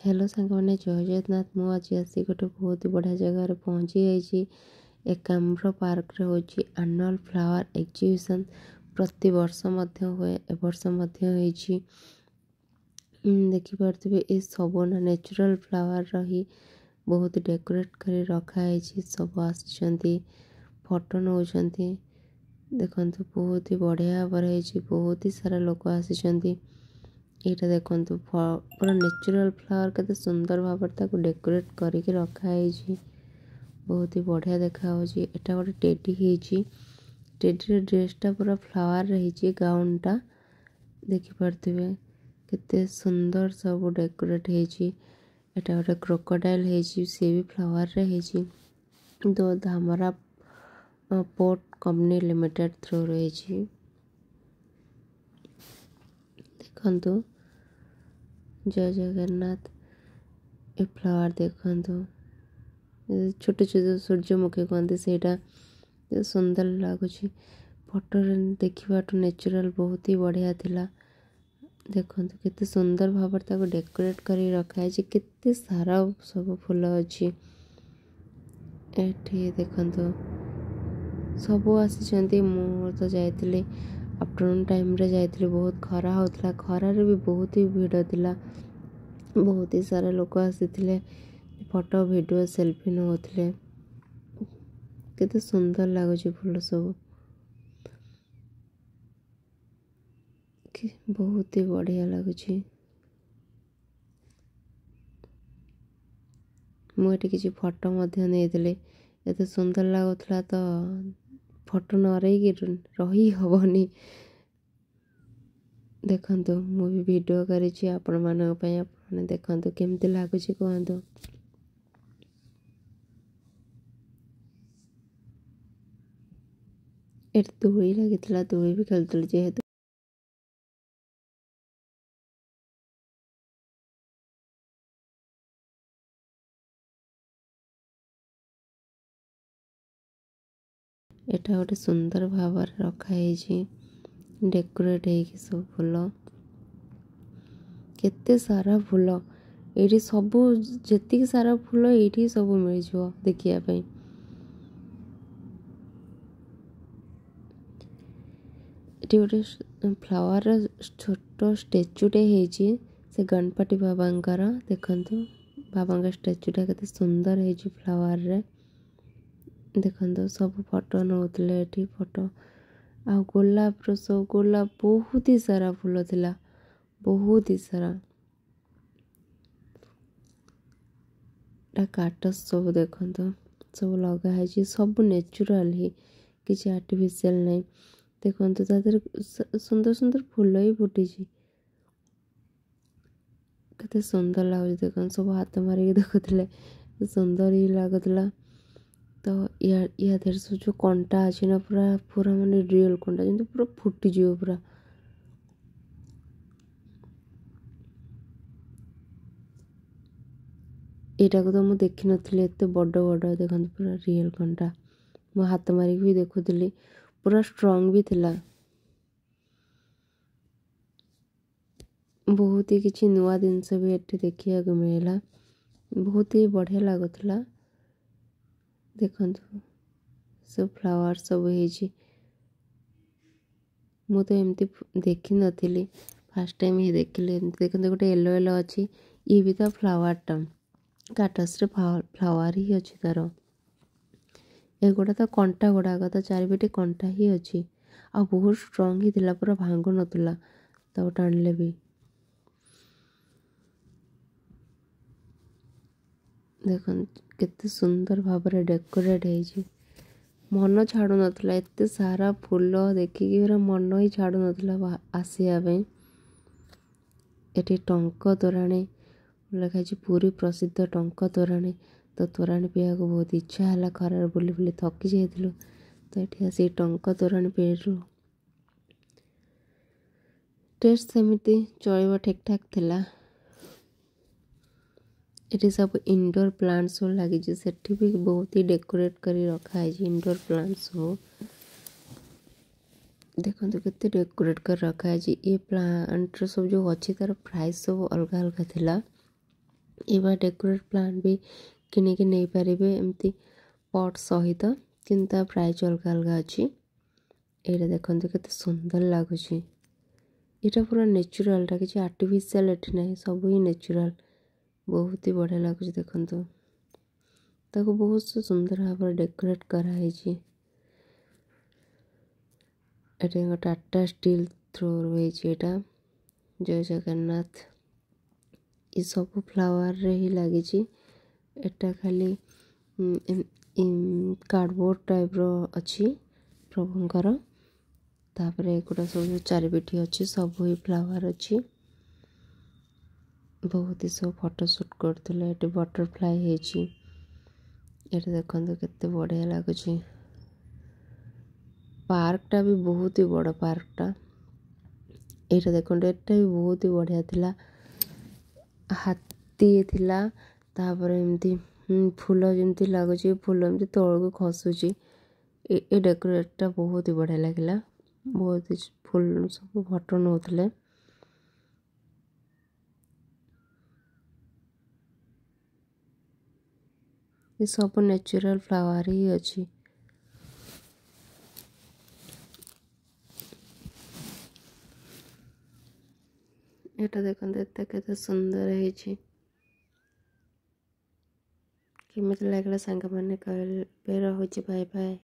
Hello सांगने जय जगन्नाथ मुझे आसी गोटे बहुत ही बढ़िया जगार पहुँची जाइए। एकाम्र पार्क रे होची एनुअल फ्लावर एग्जीबिशन प्रति वर्ष मध्य हुए ए वर्ष मध्य होईची। देखि पारथिबे ए सब ना नेचुरल फ्लावर रही बहुत डेकोरेट कर रखा है। सब आसी फोटो नौचंती देखंतु बहुत ही बढ़िया भाव बहुत ही सारा लोक आसी। एटा देखंतु पूरा नेचुरल फ्लावर केते सुंदर भाव डेकोरेट करके रखा है। बहुत ही बढ़िया देखा होची। एटा गोटे टेडी हेची। टेडी ड्रेसटा पूरा फ्लावर रही गाउन टा देखि पारथिबे केते सुंदर सब डेकोरेट हेची। एटा गोटे क्रोकोडाइल हेची से भी फ्लावर रे हेची। दो Dhamra port company limited through रही। देखंतु जय जगन्नाथ ए फ्लावर देखंतु छोटे छोटे सूर्यमुखी कहते से सुंदर लगुच फोटो देखा नेचुरल बहुत ही बढ़िया थिला। देखंतु केते सुंदर भाव डेकोरेट कर रखा है। केते सारा सब फूल अच्छी एठी देखंतु सब आसी। मु तो जाइली आफ्टरनून टाइम रे जाइली बहुत खरा होता खरार भी बहुत ही भीड़ थिला। बहुत ही सारा लोक आसी फोटो वीडियो सेल्फी नौले केते सुंदर लगुच फूल सब बहुत ही बढ़िया लगुच। मुझे किसी फोटो नहीं एत सुंदर लगुला तो फोटो न रही हबनी। देखंतु मु भी वीडियो करिछि आपण मानक पय आपण देखंतु केमति लागुछि कहंतु। एट दोली लागितला दोली भी खेलतल जेहेतु एटा गोटे सुंदर भाव रखा है। डेकोरेट है सब फूल केते सारा फूल ये सब जेतिक सारा फूल ये सब मिल जाओ देखिया पे। ये गोटे फ्लावर छोट स्टेचुटे होती से गणपति बाबांकर देखंतु बाबा स्टेचुटा केते सुंदर है फ्लावर रे। देखंतु सब फोटो नौतले एठी फोटो आ गोलाप रो सब गोलाप बहुत ही सारा फूल थिला बहुत ही सारा काट सब देखंतु सब लगा है सब नेचुरल ही किसी आर्टिफिशियल नहीं। देखंतु तादर सुंदर सुंदर फूल ही फुटी केते सुंदर लागु। देखन सब हाथ मारिक देखुले सुंदर ही लागुला। तो या देर सब जो कंटा अच्छी ना पूरा पूरा माने रियल कंटा जंतु पूरा फुटी जीव पूरा एटा को तो मु देखि नथिले एते बड़ बड़ देखन पूरा रियल कंटा मो हाथ मारिक भी देखुली पूरा स्ट्रांग भी थिला। बहुत ही किसी नुआ जिनस भी एठी देखिया को मिला बहुत ही बढ़िया लागुला। देखंतु सब फ्लावर सब है मु तो एमती देखी नथिली फर्स्ट टाइम ही देखिली। देखंतु गोटे येलो येलो अच्छी ये भी तो फ्लावर टा काटस रे फ्लावर ही अच्छी तार एगुड़ा तो कंटा गुड़ाक तो चारिपटे कंटा ही अच्छी आ बहुत स्ट्रांग ही थिला पूरा भांगु नथुला तो टाणले भी। देखन केते सुंदर भाव डेकोरेट है मन छाड़ू नथुला एते सारा फूल देखिकी पूरा मन ही छाड़ू नथुला आसिया पे। एटी टंक तोराणी लिखाई पूरी प्रसिद्ध टंक तोराणी तो तोराणी पीवा को बहुत इच्छा है खरार बुली बुली थकी जाइलु तो ये आसी टंक तोराणी पीलु टेस्ट सेमती चलो ठीक ठाक थिला। ये सब इंडोर प्लांट्स सब लगी सेठी भी बहुत ही डेकोरेट कर रखा है इंडोर प्लांट्स सब देखो केते डेकोरेट कर रखा है। ये प्लांट सब जो अच्छी तार प्राइस सब अलग अलग थिला एबा डेकोरेट प्लांट भी किनिकी नहीं पारिबे एमती पट सहित किंतु प्राइस अलग अलग अच्छी। ये देखते केते सुंदर लगुच यहाँ पूरा नेचुरल टा किसी आर्टिफिशियल एठी ना सब ही नेचुरल बहुत ही बढ़िया लगुच देखु ताको बहुत सुंदर भाव डेकोरेट कराई। टाटा स्टील थ्रो रही जय जगन्नाथ ये सब फ्लावर रे ही लगी एटा खाली कार्डबोर्ड टाइप रो अच्छी प्रभुंकर तापरे एगुड़ा सब चारिपिठी अच्छी सब ही फ्लावर अच्छी बहुत ही सब फोटोशूट करते बटरफ्लाई है देखते केते बढ़िया लगुच पार्कटा भी बहुत ही बड़ पार्कटा यहाँ देखो एटा भी बहुत ही बढ़िया थिला हाथी थिला तापर एमती फूल जमती लगुच फूल एमती तौल को खसुची ए डेकोरेटटा बहुत ही बढ़िया लगिला बहुत ही फूल सब फोटो नौले ये सब नेचुरल फ्लावर ही अच्छी। एटा देखते केते सुंदर है केमिति लागला सांग मैंने कहल पे रहुची बाय बाय।